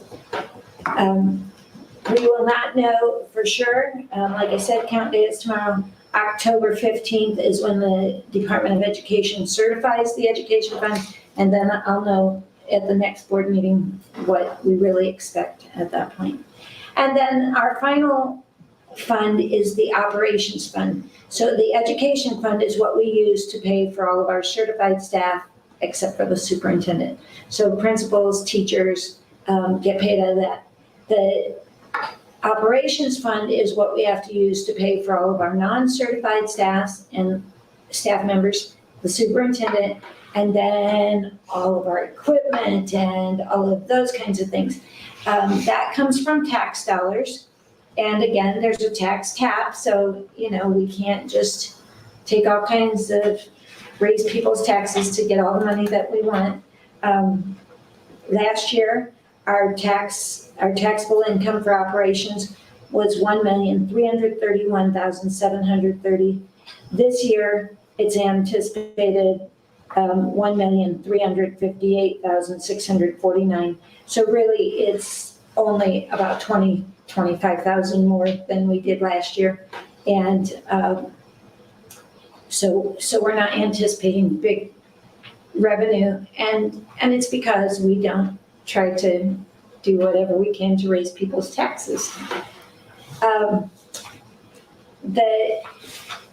S3: we will not know for sure. Like I said, count day is tomorrow. October 15th is when the Department of Education certifies the education fund, and then I'll know at the next board meeting what we really expect at that point. And then our final fund is the operations fund. So the education fund is what we use to pay for all of our certified staff, except for the superintendent. So principals, teachers get paid out of that. The operations fund is what we have to use to pay for all of our non-certified staffs and staff members, the superintendent, and then all of our equipment and all of those kinds of things. That comes from tax dollars. And again, there's a tax cap, so, we can't just take all kinds of, raise people's taxes to get all the money that we want. last year, our taxable income for operations was $1,331,730. This year, it's anticipated $1,358,649. So really, it's only about 25,000 more than we did last year. And so we're not anticipating big revenue. And it's because we don't try to do whatever we can to raise people's taxes.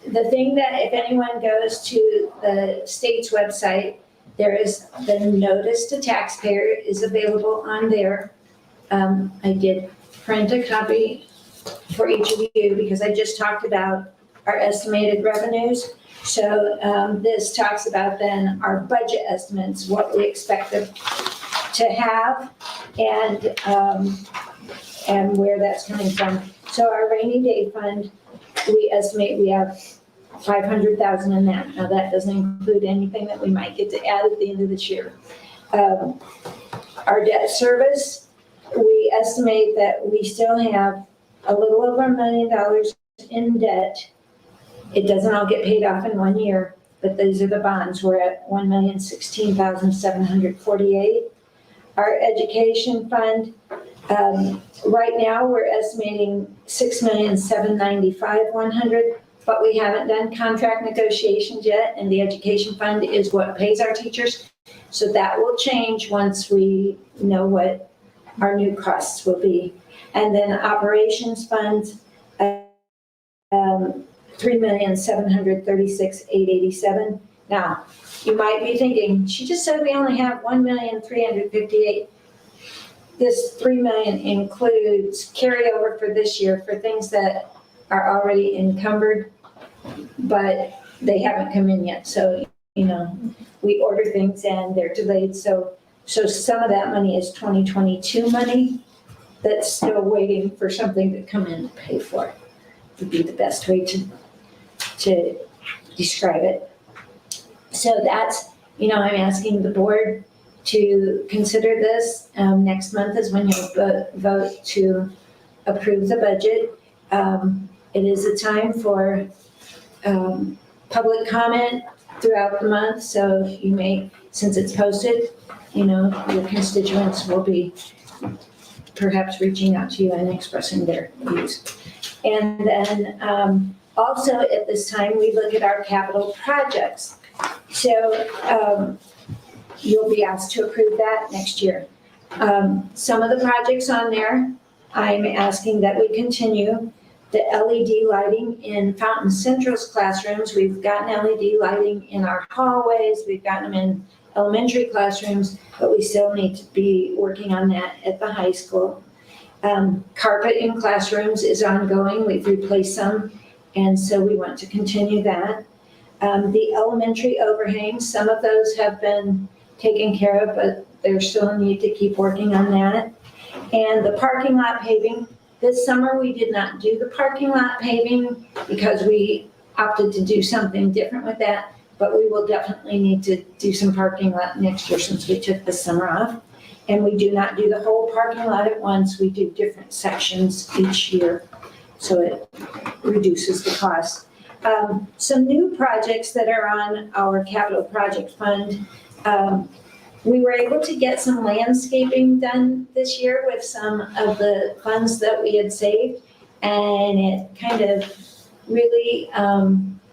S3: The thing that if anyone goes to the state's website, there is the notice to taxpayer is available on there. I did print a copy for each of you because I just talked about our estimated revenues. So this talks about then our budget estimates, what we expect to have and where that's coming from. So our rainy day fund, we estimate we have 500,000 in that. Now that doesn't include anything that we might get to add at the end of this year. Our debt service, we estimate that we still have a little over $1 million in debt. It doesn't all get paid off in 1 year, but these are the bonds. We're at $1,016,748. Our education fund, right now we're estimating $6,795,100, but we haven't done contract negotiations yet, and the education fund is what pays our teachers. So that will change once we know what our new costs will be. And then operations funds, $3,736,887. Now, you might be thinking, she just said we only have $1,358,000. This $3 million includes carryover for this year for things that are already encumbered, but they haven't come in yet. So, we order things and they're delayed. So some of that money is 2022 money that's still waiting for something to come in to pay for it. Would be the best way to describe it. So that's, I'm asking the board to consider this. Next month is when you'll vote to approve the budget. It is a time for public comment throughout the month, so you may, since it's posted, your constituents will be perhaps reaching out to you and expressing their views. And then also at this time, we look at our capital projects. So you'll be asked to approve that next year. Some of the projects on there, I'm asking that we continue the LED lighting in Fountain Central's classrooms. We've gotten LED lighting in our hallways. We've gotten them in elementary classrooms, but we still need to be working on that at the high school. Carpet in classrooms is ongoing. We've replaced some, and so we want to continue that. The elementary overhangs, some of those have been taken care of, but there's still a need to keep working on that. And the parking lot paving, this summer we did not do the parking lot paving because we opted to do something different with that, but we will definitely need to do some parking lot next year since we took the summer off. And we do not do the whole parking lot at once. We do different sections each year, so it reduces the cost. Some new projects that are on our capital project fund. We were able to get some landscaping done this year with some of the funds that we had saved, and it kind of really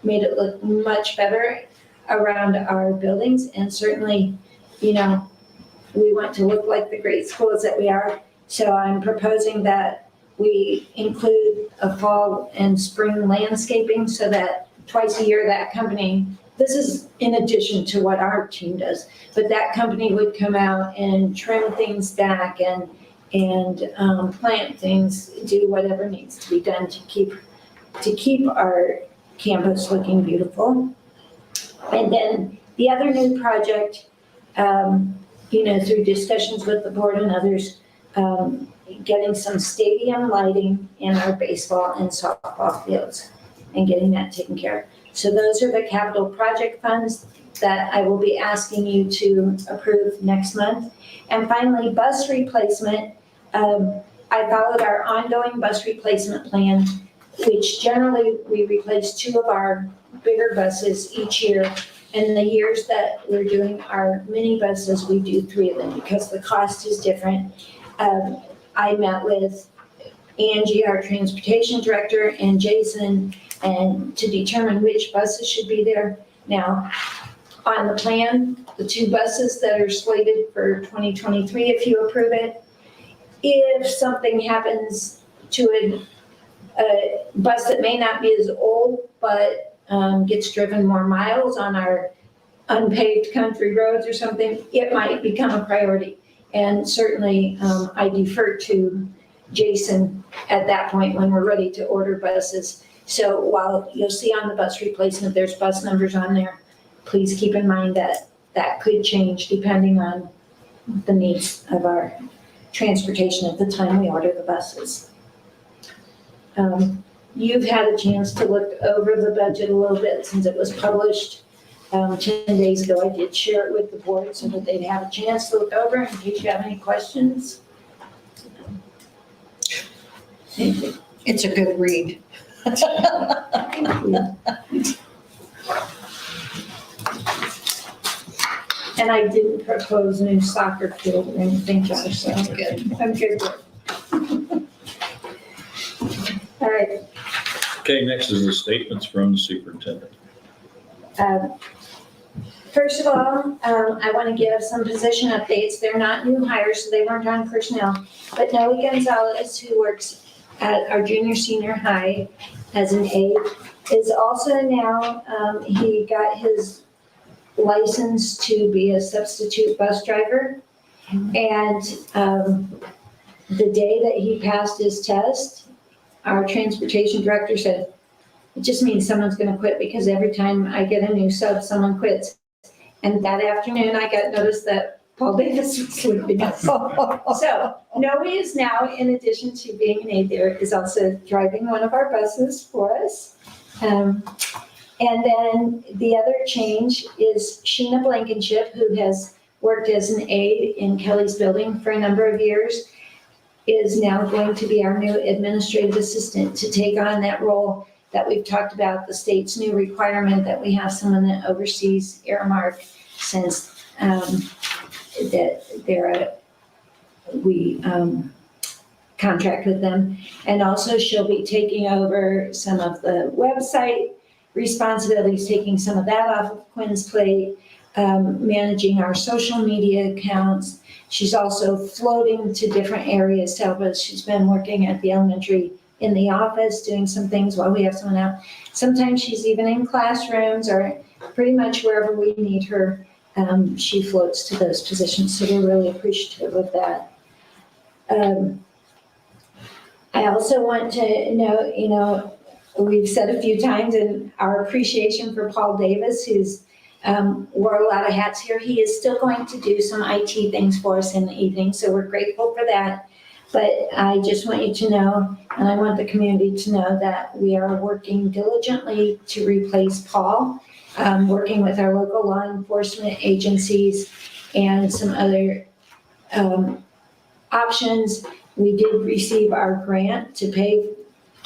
S3: made it look much better around our buildings. And certainly, we want to look like the great schools that we are. So I'm proposing that we include a fall and spring landscaping so that twice a year that company, this is in addition to what our team does, but that company would come out and trim things back and plant things, do whatever needs to be done to keep our campus looking beautiful. And then the other new project, through discussions with the board and others, getting some stadium lighting in our baseball and softball fields and getting that taken care of. So those are the capital project funds that I will be asking you to approve next month. And finally, bus replacement. I followed our ongoing bus replacement plan, which generally we replace 2 of our bigger buses each year. And the years that we're doing our mini buses, we do 3 of them because the cost is different. I met with Angie, our transportation director, and Jason, and to determine which buses should be there. Now, on the plan, the 2 buses that are slated for 2023, if you approve it, if something happens to a bus that may not be as old, but gets driven more miles on our unpaved country roads or something, it might become a priority. And certainly, I defer to Jason at that point when we're ready to order buses. So while you'll see on the bus replacement, there's bus numbers on there, please keep in mind that that could change depending on the needs of our transportation at the time we order the buses. You've had a chance to look over the budget a little bit since it was published 10 days ago. I did share it with the board so that they'd have a chance to look over in case you have any questions.
S2: It's a good read.
S3: And I didn't propose new soccer field or anything, Josh, so
S2: That's good.
S3: I'm good. All right,
S1: Okay, next is the statements from the superintendent.
S3: first of all, I want to give some position updates. They're not new hires, so they weren't on personnel. But Noe Gonzalez, who works at our junior senior high as an aide, is also now, he got his license to be a substitute bus driver. And the day that he passed his test, our transportation director said, it just means someone's gonna quit because every time I get a new sub, someone quits. And that afternoon, I got notice that Paul Davis was sleeping. So Noe is now, in addition to being an aide there, is also driving one of our buses for us. And then the other change is Sheena Blankenship, who has worked as an aide in Kelly's building for a number of years, is now going to be our new administrative assistant to take on that role that we've talked about, the state's new requirement that we have someone that oversees Aramark since we contract with them. And also she'll be taking over some of the website responsibilities, taking some of that off of Quinn's plate, managing our social media accounts. She's also floating to different areas to help us. She's been working at the elementary in the office, doing some things while we have someone out. Sometimes she's even in classrooms or pretty much wherever we need her. She floats to those positions, so we're really appreciative of that. I also want to know, we've said a few times in our appreciation for Paul Davis, who's wore a lot of hats here. He is still going to do some IT things for us in the evening, so we're grateful for that. But I just want you to know, and I want the community to know, that we are working diligently to replace Paul, working with our local law enforcement agencies and some other options. We did receive our grant to pay,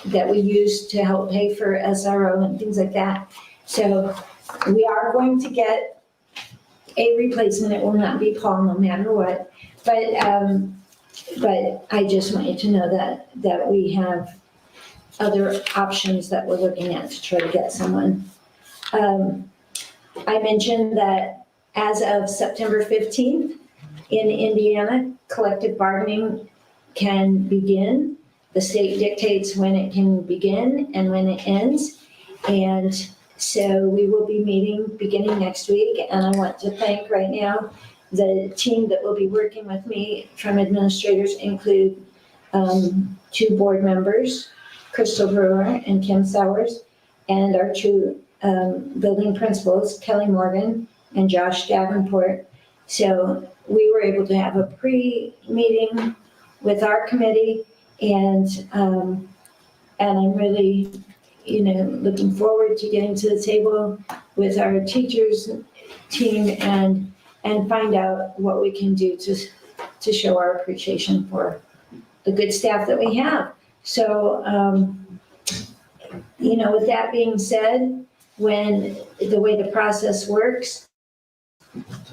S3: that we used to help pay for SRO and things like that. So we are going to get a replacement. It will not be Paul no matter what. But I just want you to know that we have other options that we're looking at to try to get someone. I mentioned that as of September 15th in Indiana, collective bargaining can begin. The state dictates when it can begin and when it ends. And so we will be meeting beginning next week. And I want to thank right now the team that will be working with me from administrators include 2 board members, Crystal Brewer and Kim Sowers, and our 2 building principals, Kelly Morgan and Josh Davenport. So we were able to have a pre-meeting with our committee, and I'm really looking forward to getting to the table with our teachers team and find out what we can do to show our appreciation for the good staff that we have. So, with that being said, when the way the process works,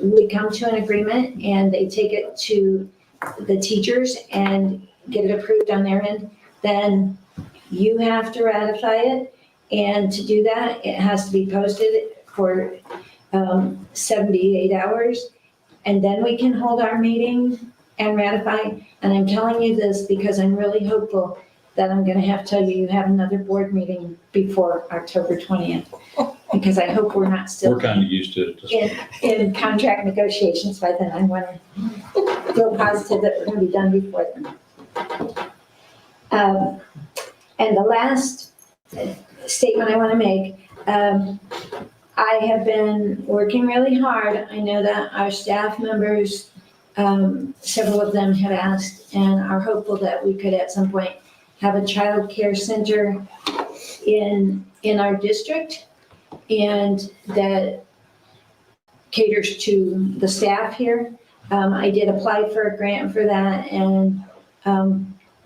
S3: we come to an agreement and they take it to the teachers and get it approved on their end, then you have to ratify it. And to do that, it has to be posted for 78 hours. And then we can hold our meeting and ratify. And I'm telling you this because I'm really hopeful that I'm gonna have to tell you, you have another board meeting before October 20th. Because I hope we're not still
S1: We're kind of used to it.
S3: in contract negotiations by then. I want to feel positive that we're going to be done before then. And the last statement I want to make, I have been working really hard. I know that our staff members, several of them have asked and are hopeful that we could at some point have a child care center in our district, and that caters to the staff here. I did apply for a grant for that and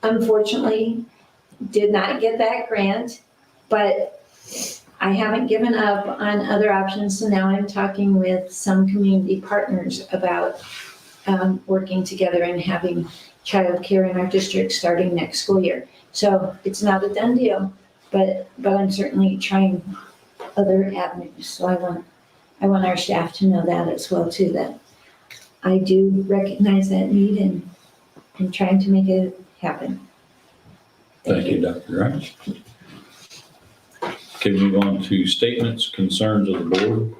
S3: unfortunately did not get that grant, but I haven't given up on other options. So now I'm talking with some community partners about working together and having childcare in our district starting next school year. So it's not a done deal, but I'm certainly trying other avenues. So I want our staff to know that as well too, that I do recognize that need and trying to make it happen.
S1: Thank you, Dr. Grimes. Okay, move on to statements, concerns of the board.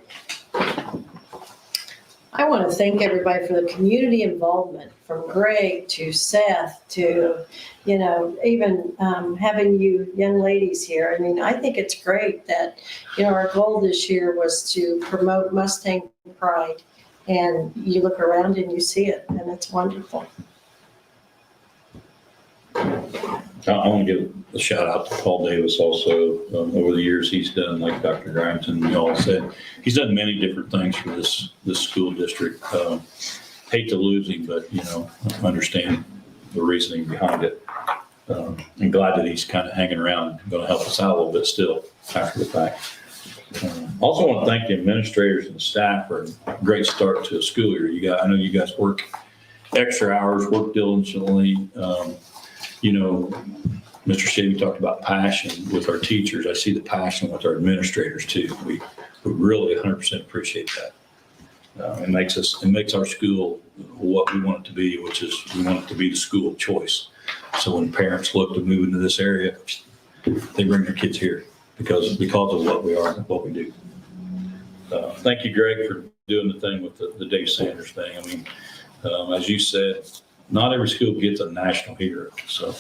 S2: I want to thank everybody for the community involvement, from Greg to Seth to, even having you young ladies here. I mean, I think it's great that, our goal this year was to promote Mustang pride, and you look around and you see it, and it's wonderful.
S1: I want to give a shout out to Paul Davis also. Over the years, he's done, like Dr. Grimes and you all said, he's done many different things for this school district. Hate to lose him, but, I understand the reasoning behind it. I'm glad that he's kind of hanging around, going to help us out a little bit still after the fact. Also want to thank the administrators and staff for a great start to a school year. I know you guys work extra hours, work diligently. Mr. Stevie talked about passion with our teachers. I see the passion with our administrators too. We really 100% appreciate that. It makes our school what we want it to be, which is we want it to be the school of choice. So when parents look to move into this area, they bring their kids here because of what we are and what we do. Thank you, Greg, for doing the thing with the Dave Sanders thing. I mean, as you said, not every school gets a national hero, so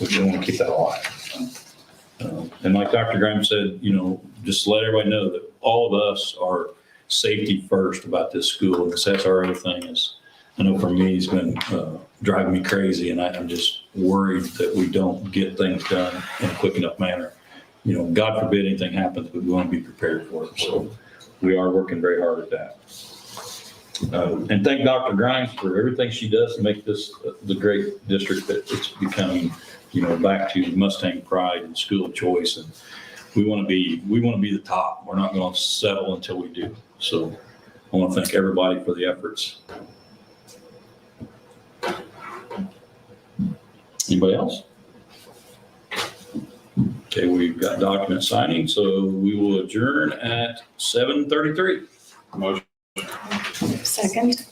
S1: we want to keep that alive. And like Dr. Graham said, just let everybody know that all of us are safety first about this school. And that's our other thing is, I know for me, it's been driving me crazy, and I'm just worried that we don't get things done in a quick enough manner. God forbid anything happens, but we want to be prepared for it. So we are working very hard at that. And thank Dr. Grimes for everything she does to make this the great district that it's becoming, back to Mustang pride and school of choice. And we want to be the top. We're not going to settle until we do. So I want to thank everybody for the efforts. Anybody else? Okay, we've got document signing, so we will adjourn at 7:33.
S6: Motion.
S2: Second.